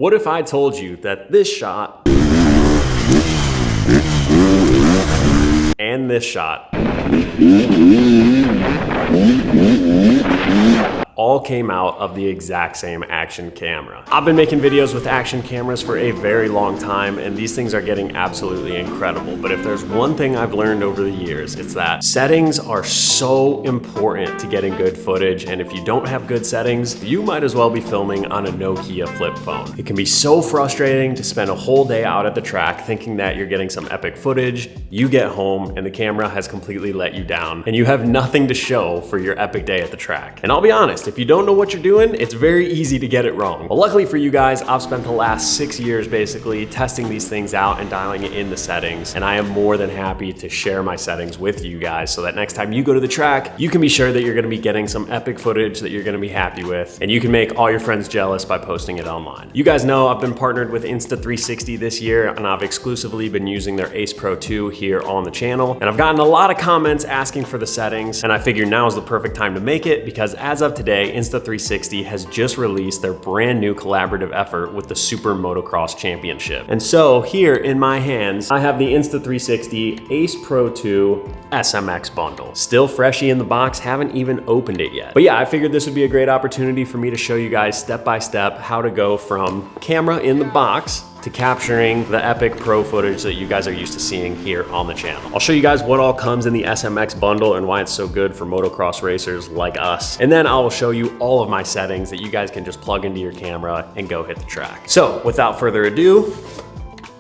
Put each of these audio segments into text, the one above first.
What if I told you that this shot and this shot all came out of the exact same action camera? I've been making videos with action cameras for a very long time, and these things are getting absolutely incredible. But if there's one thing I've learned over the years, it's that settings are so important to getting good footage. And if you don't have good settings, you might as well be filming on a Nokia flip phone. It can be so frustrating to spend a whole day out at the track thinking that you're getting some epic footage. You get home and the camera has completely let you down, and you have nothing to show for your epic day at the track. And I'll be honest, if you don't know what you're doing, it's very easy to get it wrong. But luckily for you guys, I've spent the last 6 years basically testing these things out and dialing it in the settings. And I am more than happy to share my settings with you guys so that next time you go to the track, you can be sure that you're gonna be getting some epic footage that you're gonna be happy with. And you can make all your friends jealous by posting it online. You guys know I've been partnered with Insta360 this year, and I've exclusively been using their Ace Pro 2 here on the channel. And I've gotten a lot of comments asking for the settings, and I figure now is the perfect time to make it, because as of today, Insta360 has just released their brand new collaborative effort with the Super Motocross Championship. And so here in my hands, I have the Insta360 Ace Pro 2 SMX bundle. Still freshy in the box, haven't even opened it yet. But yeah, I figured this would be a great opportunity for me to show you guys step by step how to go from camera in the box to capturing the epic pro footage that you guys are used to seeing here on the channel. I'll show you guys what all comes in the SMX bundle and why it's so good for motocross racers like us. And then I will show you all of my settings that you guys can just plug into your camera and go hit the track. So without further ado,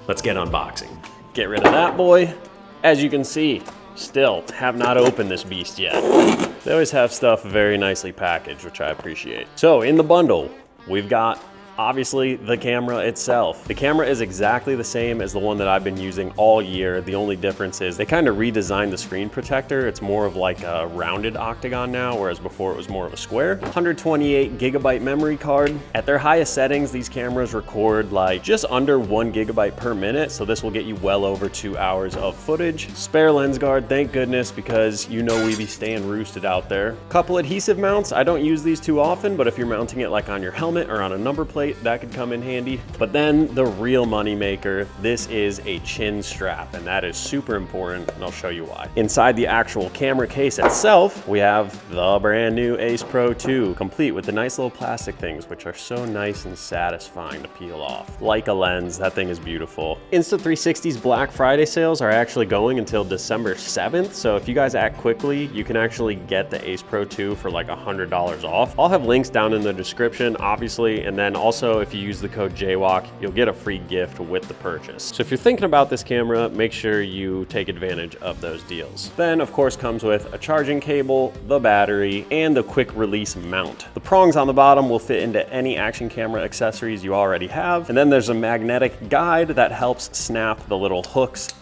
let's get unboxing. Get rid of that boy. As you can see, still have not opened this beast yet. They always have stuff very nicely packaged, which I appreciate. So in the bundle, we've got obviously the camera itself. The camera is exactly the same as the one that I've been using all year. The only difference is they kind of redesigned the screen protector. It's more of like a rounded octagon now, whereas before it was more of a square. 128 gigabyte memory card. At their highest settings, these cameras record like just under 1 gigabyte per minute. So this will get you well over 2 hours of footage. Spare lens guard, thank goodness, because you know we be staying roosted out there. Couple adhesive mounts. I don't use these too often, but if you're mounting it like on your helmet or on a number plate, that could come in handy. But then the real money maker, this is a chin strap, and that is super important, and I'll show you why. Inside the actual camera case itself, we have the brand new Ace Pro 2, complete with the nice little plastic things, which are so nice and satisfying to peel off. Like a lens, that thing is beautiful. Insta360's Black Friday sales are actually going until December 7th, so if you guys act quickly, you can actually get the Ace Pro 2 for like $100 off. I'll have links down in the description, obviously, and then also if you use the code JWalk, you'll get a free gift with the purchase. So if you're thinking about this camera, make sure you take advantage of those deals. Then of course comes with a charging cable, the battery, and the quick release mount. The prongs on the bottom will fit into any action camera accessories you already have. And then there's a magnetic guide that helps snap the little hooks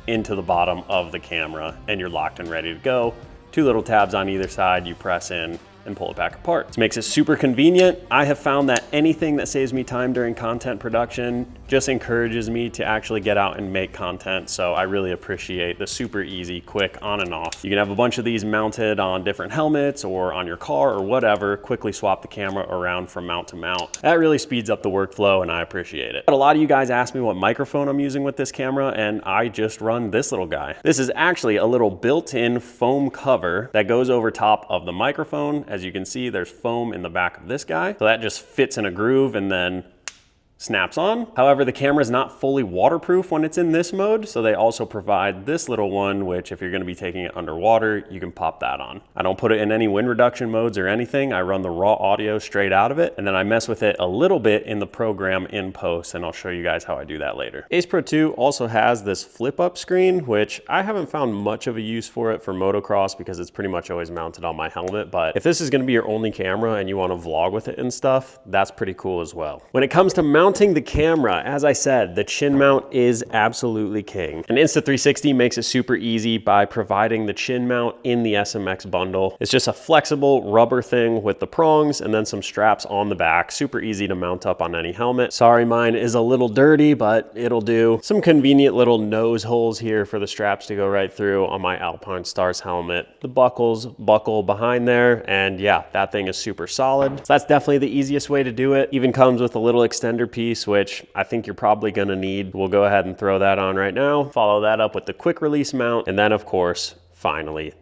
into the bottom of the camera, and you're locked and ready to go. 2 little tabs on either side, you press in and pull it back apart. This makes it super convenient. I have found that anything that saves me time during content production just encourages me to actually get out and make content. So I really appreciate the super easy, quick on and off. You can have a bunch of these mounted on different helmets or on your car or whatever, quickly swap the camera around from mount to mount. That really speeds up the workflow, and I appreciate it. But a lot of you guys ask me what microphone I'm using with this camera, and I just run this little guy. This is actually a little built-in foam cover that goes over top of the microphone. As you can see, there's foam in the back of this guy. So that just fits in a groove and then snaps on. However, the camera is not fully waterproof when it's in this mode, so they also provide this little one, which if you're gonna be taking it underwater, you can pop that on. I don't put it in any wind reduction modes or anything. I run the raw audio straight out of it, and then I mess with it a little bit in the program in post, and I'll show you guys how I do that later. Ace Pro 2 also has this flip up screen, which I haven't found much of a use for it for motocross because it's pretty much always mounted on my helmet, but if this is gonna be your only camera and you wanna vlog with it and stuff, that's pretty cool as well. When it comes to mounting the camera, as I said, the chin mount is absolutely king. And Insta360 makes it super easy by providing the chin mount in the SMX bundle. It's just a flexible rubber thing with the prongs and then some straps on the back. Super easy to mount up on any helmet. Sorry, mine is a little dirty, but it'll do. Some convenient little nose holes here for the straps to go right through on my Alpine Stars helmet. The buckles buckle behind there, and yeah, that thing is super solid. So that's definitely the easiest way to do it. Even comes with a little extender piece piece, which I think you're probably gonna need. We'll go ahead and throw that on right now. Follow that up with the quick release mount, and then of course, finally,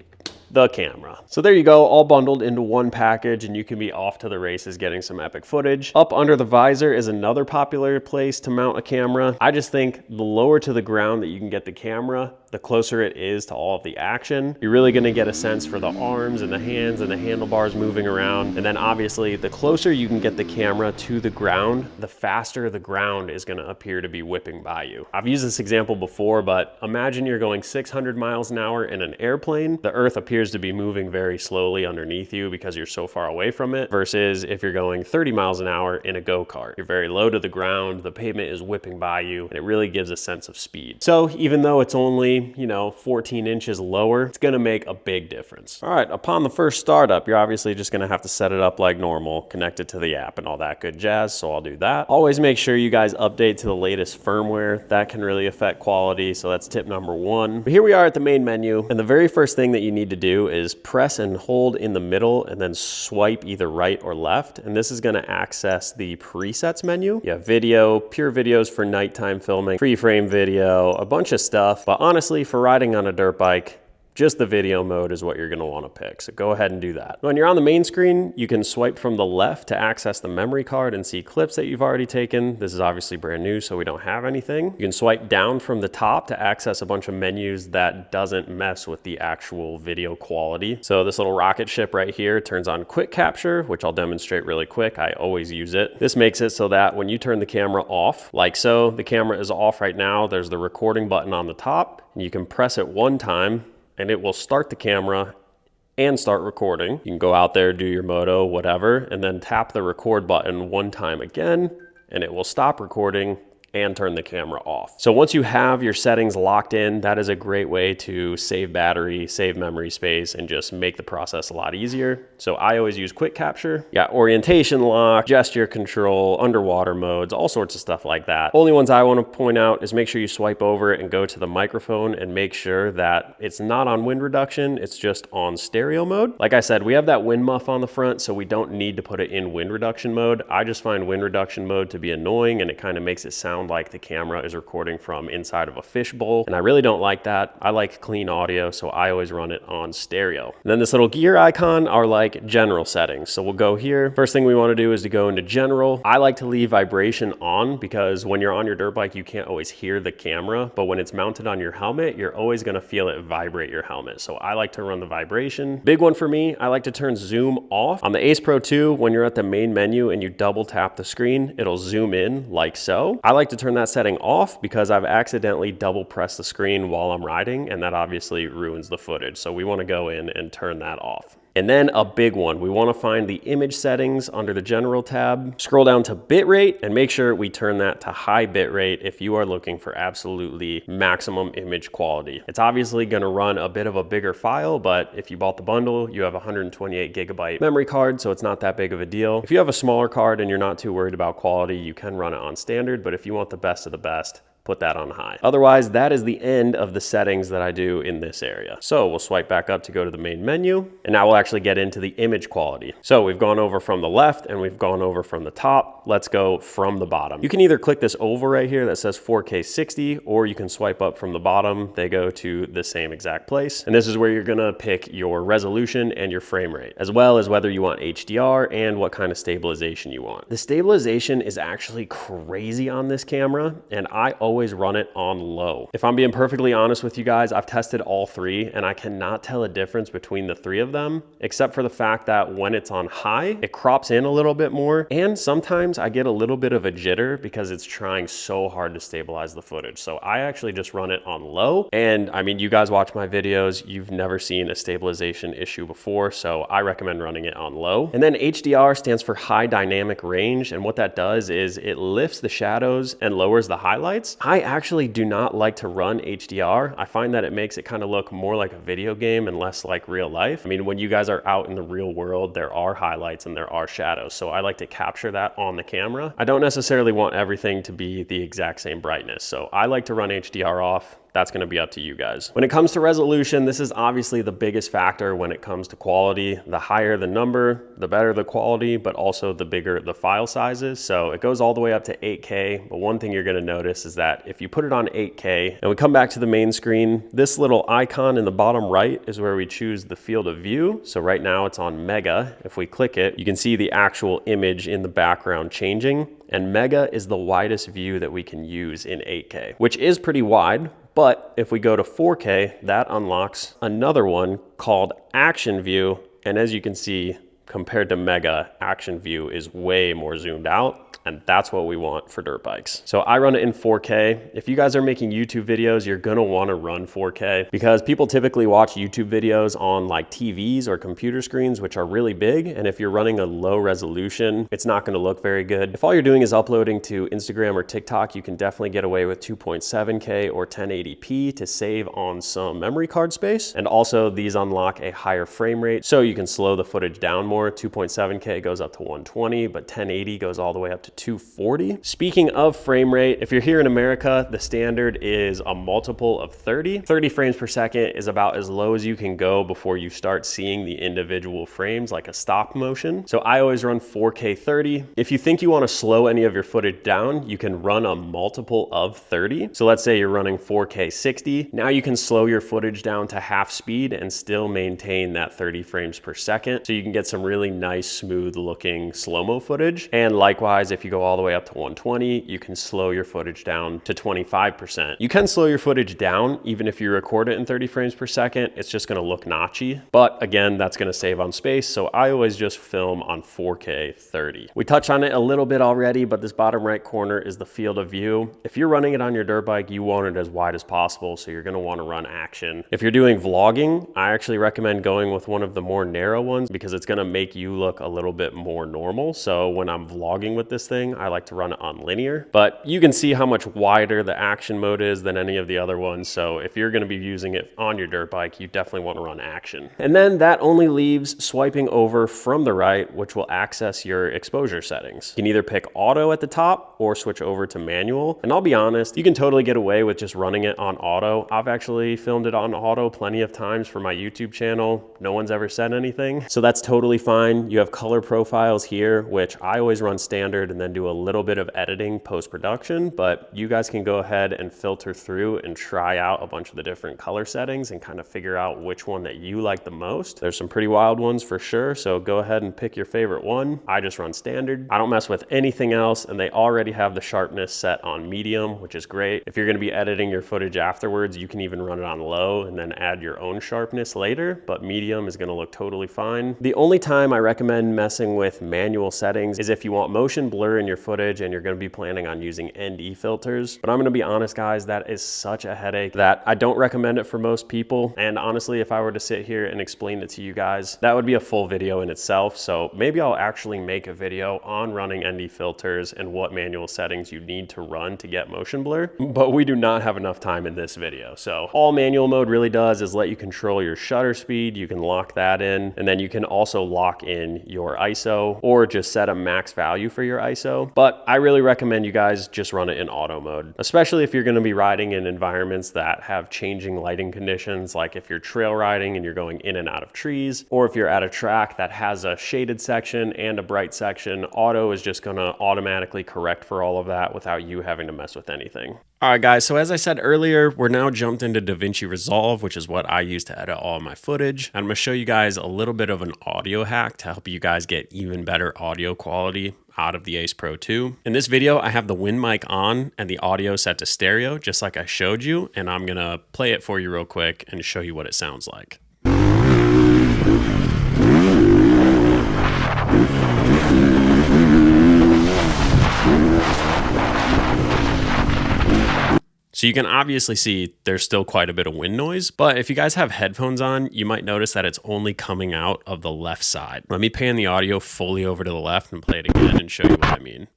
the camera. So there you go, all bundled into one package, and you can be off to the races getting some epic footage. Up under the visor is another popular place to mount a camera. I just think the lower to the ground that you can get the camera, the closer it is to all of the action. You're really gonna get a sense for the arms and the hands and the handlebars moving around. And then obviously, the closer you can get the camera to the ground, the faster the ground is gonna appear to be whipping by you. I've used this example before, but imagine you're going 600 miles an hour in an airplane. The earth appears to be moving very slowly underneath you because you're so far away from it, versus if you're going 30 miles an hour in a go-kart. You're very low to the ground, the pavement is whipping by you, and it really gives a sense of speed. So even though it's only, 14 inches lower, it's gonna make a big difference. All right, upon the first startup, you're obviously just gonna have to set it up like normal, connect it to the app and all that good jazz, so I'll do that. Always make sure you guys update to the latest firmware. That can really affect quality, so that's tip number one. But here we are at the main menu, and the very first thing that you need to do is press and hold in the middle and then swipe either right or left, and this is gonna access the presets menu. You have video, pure videos for nighttime filming, free frame video, a bunch of stuff, but honestly, for riding on a dirt bike, just the video mode is what you're gonna wanna pick. So go ahead and do that. When you're on the main screen, you can swipe from the left to access the memory card and see clips that you've already taken. This is obviously brand new, so we don't have anything. You can swipe down from the top to access a bunch of menus that doesn't mess with the actual video quality. So this little rocket ship right here turns on quick capture, which I'll demonstrate really quick. I always use it. This makes it so that when you turn the camera off, like so, the camera is off right now. There's the recording button on the top, and you can press it one time, and it will start the camera and start recording. You can go out there, do your moto, whatever, and then tap the record button one time again, and it will stop recording and turn the camera off. So once you have your settings locked in, that is a great way to save battery, save memory space, and just make the process a lot easier. So I always use quick capture. You got orientation lock, gesture control, underwater modes, all sorts of stuff like that. Only ones I want to point out is make sure you swipe over and go to the microphone and make sure that it's not on wind reduction, it's just on stereo mode. Like I said, we have that wind muff on the front, so we don't need to put it in wind reduction mode. I just find wind reduction mode to be annoying, and it kind of makes it sound like the camera is recording from inside of a fishbowl, and I really don't like that. I like clean audio, so I always run it on stereo. And then this little gear icon are like general settings. So we'll go here. First thing we want to do is to go into general. I like to leave vibration on because when you're on your dirt bike, you can't always hear the camera, but when it's mounted on your helmet, you're always going to feel it vibrate your helmet. So I like to run the vibration. Big one for me, I like to turn zoom off. On the Ace Pro 2, when you're at the main menu and you double tap the screen, it'll zoom in like so. I like to turn that setting off because I've accidentally double pressed the screen while I'm riding, and that obviously ruins the footage. So we want to go in and turn that off. And then a big one, we want to find the image settings under the general tab, scroll down to bitrate, and make sure we turn that to high bitrate if you are looking for absolutely maximum image quality. It's obviously going to run a bit of a bigger file, but if you bought the bundle, you have a 128 gigabyte memory card, so it's not that big of a deal. If you have a smaller card and you're not too worried about quality, you can run it on standard, but if you want the best of the best, put that on high. Otherwise, that is the end of the settings that I do in this area. So we'll swipe back up to go to the main menu, and now we'll actually get into the image quality. So we've gone over from the left and we've gone over from the top. Let's go from the bottom. You can either click this oval right here that says 4K 60, or you can swipe up from the bottom. They go to the same exact place. And this is where you're gonna pick your resolution and your frame rate, as well as whether you want HDR and what kind of stabilization you want. The stabilization is actually crazy on this camera, and I always run it on low. If I'm being perfectly honest with you guys, I've tested all three and I cannot tell a difference between the three of them, except for the fact that when it's on high, it crops in a little bit more. And sometimes I get a little bit of a jitter because it's trying so hard to stabilize the footage. So I actually just run it on low. And I mean, you guys watch my videos, you've never seen a stabilization issue before. So I recommend running it on low. And then HDR stands for high dynamic range. And what that does is it lifts the shadows and lowers the highlights. I actually do not like to run HDR. I find that it makes it kind of look more like a video game and less like real life. I mean, when you guys are out in the real world, there are highlights and there are shadows. So I like to capture that on the camera. I don't necessarily want everything to be the exact same brightness. So I like to run HDR off. that's gonna be up to you guys. When it comes to resolution, this is obviously the biggest factor when it comes to quality. The higher the number, the better the quality, but also the bigger the file sizes. So it goes all the way up to 8K, but one thing you're gonna notice is that if you put it on 8K and we come back to the main screen, this little icon in the bottom right is where we choose the field of view. So right now it's on Mega. If we click it, you can see the actual image in the background changing, and Mega is the widest view that we can use in 8K, which is pretty wide. But if we go to 4K, that unlocks another one called Action View. And as you can see, compared to Mega, Action View is way more zoomed out. And that's what we want for dirt bikes. So I run it in 4K. If you guys are making YouTube videos, you're gonna wanna run 4K because people typically watch YouTube videos on like TVs or computer screens, which are really big. And if you're running a low resolution, it's not gonna look very good. If all you're doing is uploading to Instagram or TikTok, you can definitely get away with 2.7K or 1080p to save on some memory card space. And also these unlock a higher frame rate, so you can slow the footage down more. 2.7K goes up to 120, but 1080 goes all the way up to 240. Speaking of frame rate, if you're here in America, the standard is a multiple of 30. 30 frames per second is about as low as you can go before you start seeing the individual frames like a stop motion. So I always run 4K 30. If you think you want to slow any of your footage down, you can run a multiple of 30. So let's say you're running 4K 60. Now you can slow your footage down to half speed and still maintain that 30 frames per second. So you can get some really nice, smooth looking slow-mo footage. And likewise, if you go all the way up to 120, you can slow your footage down to 25%. You can slow your footage down even if you record it in 30 frames per second. It's just gonna look notchy. But again, that's gonna save on space. So I always just film on 4K 30. We touched on it a little bit already, but this bottom right corner is the field of view. If you're running it on your dirt bike, you want it as wide as possible. So you're gonna wanna run Action. If you're doing vlogging, I actually recommend going with one of the more narrow ones because it's gonna make you look a little bit more normal. So when I'm vlogging with this thing, I like to run it on linear, but you can see how much wider the Action mode is than any of the other ones. So if you're gonna be using it on your dirt bike, you definitely wanna run Action. And then that only leaves swiping over from the right, which will access your exposure settings. You can either pick auto at the top or switch over to manual. And I'll be honest, you can totally get away with just running it on auto. I've actually filmed it on auto plenty of times for my YouTube channel. No one's ever said anything. So that's totally fine. You have color profiles here, which I always run standard and then do a little bit of editing post-production, but you guys can go ahead and filter through and try out a bunch of the different color settings and kind of figure out which one that you like the most. There's some pretty wild ones for sure, so go ahead and pick your favorite one. I just run standard. I don't mess with anything else, and they already have the sharpness set on medium, which is great. If you're gonna be editing your footage afterwards, you can even run it on low and then add your own sharpness later, but medium is gonna look totally fine. The only time I recommend messing with manual settings is if you want motion blur in your footage and you're gonna be planning on using ND filters. But I'm gonna be honest, guys, that is such a headache that I don't recommend it for most people. And honestly, if I were to sit here and explain it to you guys, that would be a full video in itself. So maybe I'll actually make a video on running ND filters and what manual settings you need to run to get motion blur. But we do not have enough time in this video. So all manual mode really does is let you control your shutter speed. You can lock that in, and then you can also lock in your ISO or just set a max value for your ISO. But I really recommend you guys just run it in auto mode, especially if you're gonna be riding in environments that have changing lighting conditions, like if you're trail riding and you're going in and out of trees, or if you're at a track that has a shaded section and a bright section. Auto is just gonna automatically correct for all of that without you having to mess with anything. All right, guys, so as I said earlier, we're now jumped into DaVinci Resolve, which is what I use to edit all of my footage. I'm gonna show you guys a little bit of an audio hack to help you guys get even better audio quality out of the Ace Pro 2. In this video, I have the wind mic on and the audio set to stereo, just like I showed you, and I'm gonna play it for you real quick and show you what it sounds like. So you can obviously see there's still quite a bit of wind noise, but if you guys have headphones on, you might notice that it's only coming out of the left side. Let me pan the audio fully over to the left and play it again and show you what I mean.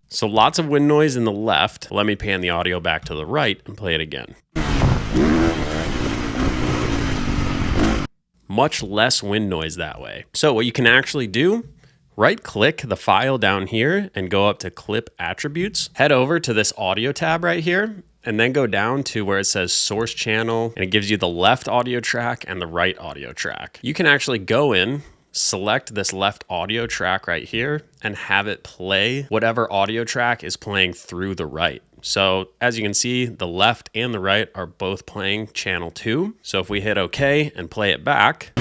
So lots of wind noise in the left. Let me pan the audio back to the right and play it again. Much less wind noise that way. So what you can actually do right click the file down here and go up to clip attributes. Head over to this audio tab right here, and then go down to where it says source channel, and it gives you the left audio track and the right audio track. You can actually go in, select this left audio track right here, and have it play whatever audio track is playing through the right. So as you can see, the left and the right are both playing channel 2. So if we hit OK and play it back,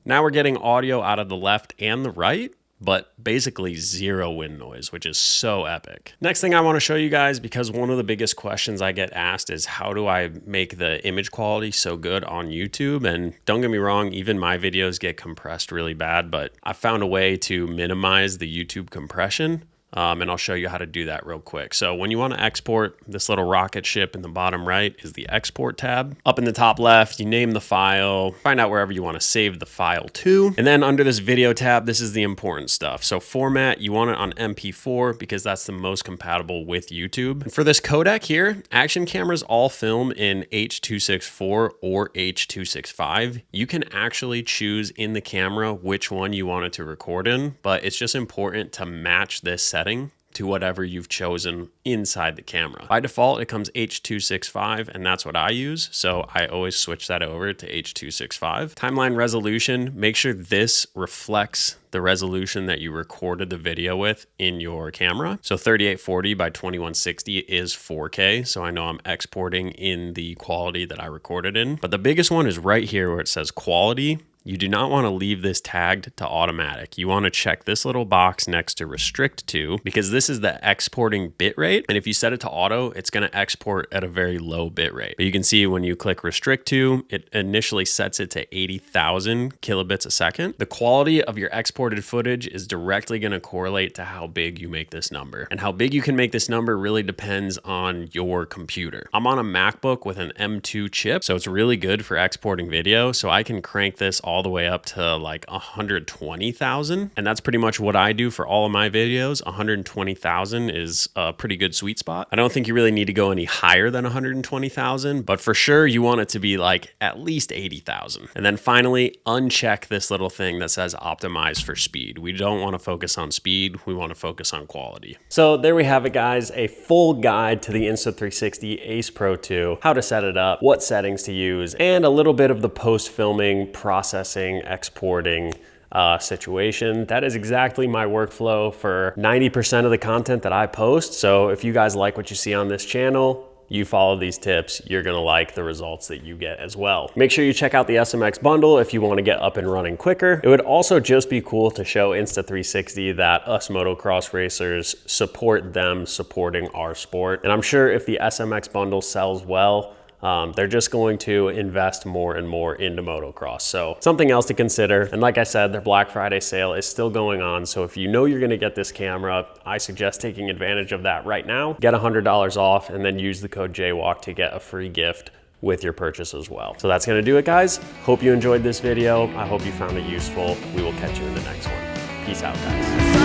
now we're getting audio out of the left and the right, but basically zero wind noise, which is so epic. Next thing I want to show you guys, because one of the biggest questions I get asked is how do I make the image quality so good on YouTube? And don't get me wrong, even my videos get compressed really bad, but I found a way to minimize the YouTube compression. And I'll show you how to do that real quick. So when you want to export, this little rocket ship in the bottom right is the export tab. Up in the top left, you name the file, find out wherever you want to save the file to. And then under this video tab, this is the important stuff. So format, you want it on MP4 because that's the most compatible with YouTube. And for this codec here, action cameras all film in H.264 or H.265. You can actually choose in the camera which one you want it to record in, but it's just important to match this setting to whatever you've chosen inside the camera. By default, it comes H.265, and that's what I use. So I always switch that over to H.265. Timeline resolution, make sure this reflects the resolution that you recorded the video with in your camera. So 3840 by 2160 is 4K. So I know I'm exporting in the quality that I recorded in. But the biggest one is right here where it says quality. You do not want to leave this tagged to automatic. You want to check this little box next to restrict to, because this is the exporting bit rate. And if you set it to auto, it's going to export at a very low bit rate. But you can see when you click restrict to, it initially sets it to 80,000 kilobits a second. The quality of your exported footage is directly going to correlate to how big you make this number. And how big you can make this number really depends on your computer. I'm on a MacBook with an M2 chip, so it's really good for exporting video. So I can crank this all the way up to like 120,000. And that's pretty much what I do for all of my videos. 120,000 is a pretty good sweet spot. I don't think you really need to go any higher than 120,000, but for sure you want it to be like at least 80,000. And then finally, uncheck this little thing that says optimize for speed. We don't want to focus on speed. We want to focus on quality. So there we have it, guys. A full guide to the Insta360 Ace Pro 2, how to set it up, what settings to use, and a little bit of the post-filming processing, exporting situation. That is exactly my workflow for 90% of the content that I post. So if you guys like what you see on this channel, you follow these tips, you're gonna like the results that you get as well. Make sure you check out the SMX bundle if you wanna get up and running quicker. It would also just be cool to show Insta360 that us motocross racers support them supporting our sport. And I'm sure if the SMX bundle sells well, they're just going to invest more and more into motocross. So something else to consider. And like I said, their Black Friday sale is still going on. So if you know you're gonna get this camera, I suggest taking advantage of that right now. Get $100 off and then use the code JWalk to get a free gift with your purchase as well. So that's gonna do it, guys. Hope you enjoyed this video. I hope you found it useful. We will catch you in the next one. Peace out, guys.